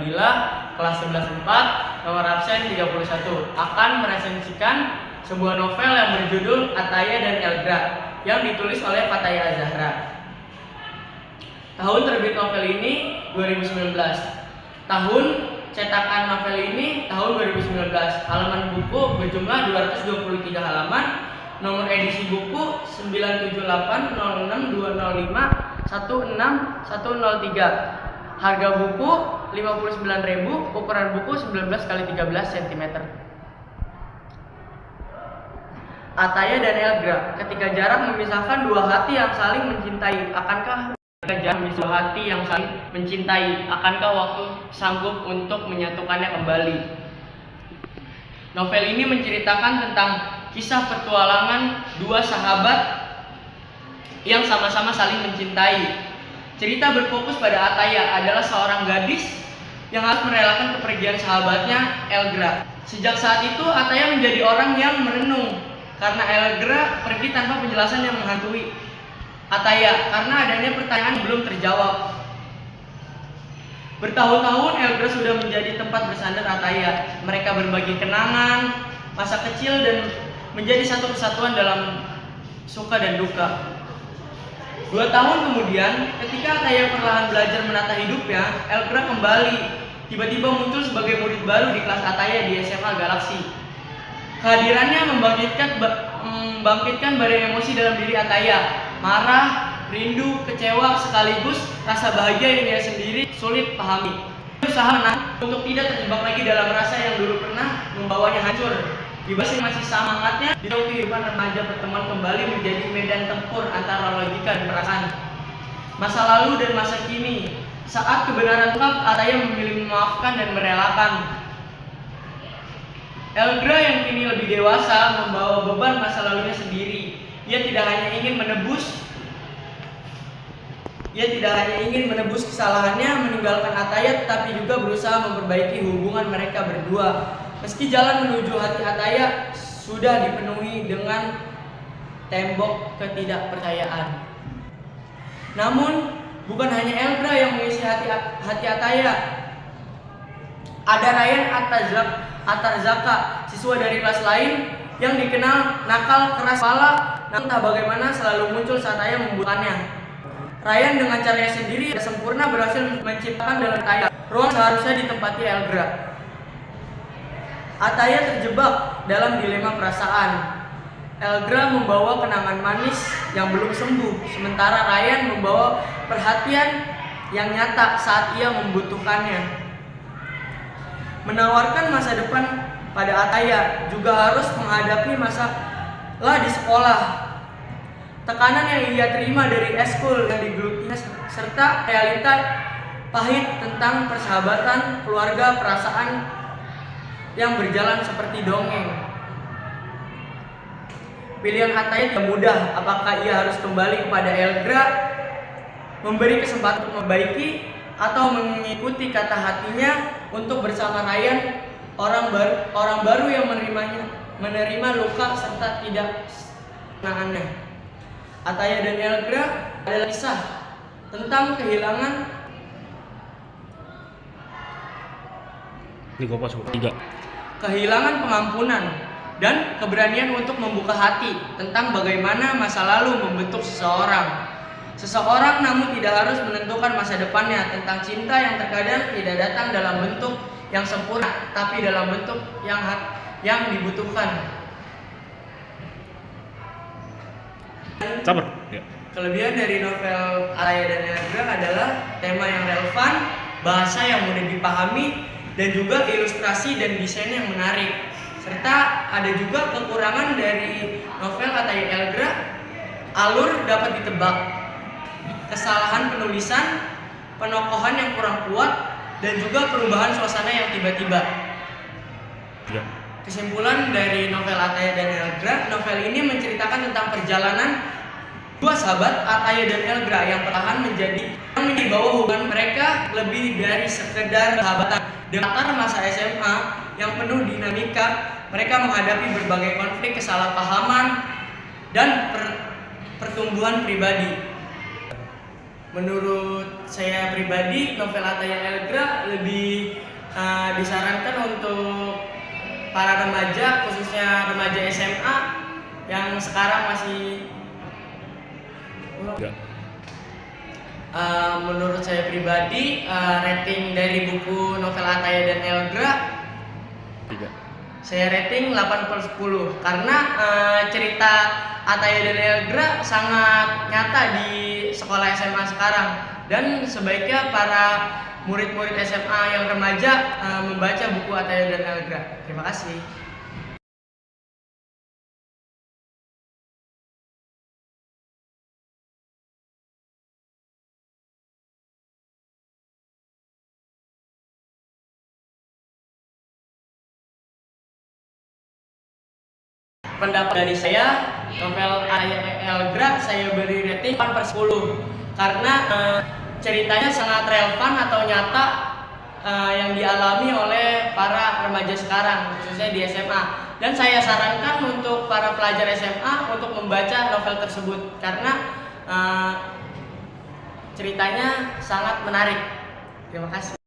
Nabila, kelas 11/4, nomor absen 31, akan meresensikan sebuah novel yang berjudul Ataya dan Elgra yang ditulis oleh Fataya Azahra. Tahun terbit novel ini 2019. Tahun cetakan novel ini tahun 2019. Halaman buku berjumlah 223 halaman. Nomor edisi buku 978062205160103. Harga buku 59.000, ukuran buku 19x13 cm. Ataya dan Elgra, ketika jarak memisahkan dua hati yang saling mencintai, akankah waktu sanggup untuk menyatukannya kembali? Novel ini menceritakan tentang kisah petualangan dua sahabat yang sama-sama saling mencintai. Cerita berfokus pada Ataya, adalah seorang gadis yang harus merelakan kepergian sahabatnya Elgra. Sejak saat itu Ataya menjadi orang yang merenung karena Elgra pergi tanpa penjelasan yang menghantui Ataya karena adanya pertanyaan yang belum terjawab. Bertahun-tahun Elgra sudah menjadi tempat bersandar Ataya. Mereka berbagi kenangan masa kecil dan menjadi satu kesatuan dalam suka dan duka. 2 tahun kemudian, ketika Ataya perlahan belajar menata hidupnya, Elgra kembali tiba-tiba muncul sebagai murid baru di kelas Ataya di SMA Galaksi. Kehadirannya membangkitkan badai emosi dalam diri Ataya, marah, rindu, kecewa, sekaligus rasa bahagia yang dia sendiri sulit pahami. Berusaha untuk tidak terjebak lagi dalam rasa yang dulu pernah membawanya hancur. Dibanding masih semangatnya, di dalam kehidupan remaja pertemuan kembali menjadi medan tempur antara logika dan perasaan. Masa lalu dan masa kini, saat kebenaran lengkap, Ataya memilih memaafkan dan merelakan. Elgra yang kini lebih dewasa membawa beban masa lalunya sendiri. Ia tidak hanya ingin menebus kesalahannya meninggalkan Ataya, tetapi juga berusaha memperbaiki hubungan mereka berdua. Meski jalan menuju hati Ataya sudah dipenuhi dengan tembok ketidakpercayaan. Namun, bukan hanya Elgra yang mengisi hati Ataya. Ada Ryan Atarzaka, siswa dari kelas lain yang dikenal nakal, keras kepala, namun entah bagaimana selalu muncul saat Ataya membutuhkannya. Ryan dengan caranya sendiri sempurna berhasil menciptakan dalam Ataya ruang seharusnya ditempati Elgra. Ataya terjebak dalam dilema perasaan. Elgra membawa kenangan manis yang belum sembuh, sementara Ryan membawa perhatian yang nyata saat ia membutuhkannya. Menawarkan masa depan pada Ataya juga harus menghadapi masalah di sekolah. Tekanan yang ia terima dari eskul yang digelutinya serta realita pahit tentang persahabatan, keluarga, perasaan yang berjalan seperti dongeng. Pilihan Ataya tidak mudah. Apakah ia harus kembali kepada Elgra, memberi kesempatan untuk memperbaiki, atau mengikuti kata hatinya untuk bersama Ryan, orang baru yang menerima luka serta tidak kenangannya. Ataya dan Elgra adalah kisah tentang kehilangan pengampunan dan keberanian untuk membuka hati, tentang bagaimana masa lalu membentuk seseorang namun tidak harus menentukan masa depannya, tentang cinta yang terkadang tidak datang dalam bentuk yang sempurna tapi dalam bentuk yang dibutuhkan. Kelebihan dari novel Ataya dan Elgra adalah tema yang relevan, bahasa yang mudah dipahami, dan juga ilustrasi dan desain yang menarik. Serta ada juga kekurangan dari novel Ataya Elgra, alur dapat ditebak, kesalahan penulisan, penokohan yang kurang kuat, dan juga perubahan suasana yang tiba-tiba. Kesimpulan dari novel Ataya dan Elgra, novel ini menceritakan tentang perjalanan dua sahabat Ataya dan Elgra yang perlahan membawa hubungan mereka lebih dari sekedar sahabatan. Di latar masa SMA yang penuh dinamika, mereka menghadapi berbagai konflik, kesalahpahaman, dan pertumbuhan pribadi. Menurut saya pribadi, novel Ataya Elgra lebih disarankan untuk para remaja, khususnya remaja SMA yang sekarang masih menurut saya pribadi, rating dari buku novel Ataya dan Elgra 3. Saya rating 8/10 karena cerita Ataya dan Elgra sangat nyata di sekolah SMA sekarang, dan sebaiknya para murid-murid SMA yang remaja membaca buku Ataya dan Elgra. Terima kasih. Pendapat dari saya, novel Ataya Elgra saya beri rating 8/10 karena ceritanya sangat relevan atau nyata yang dialami oleh para remaja sekarang, khususnya di SMA. Dan saya sarankan untuk para pelajar SMA untuk membaca novel tersebut karena ceritanya sangat menarik. Terima kasih.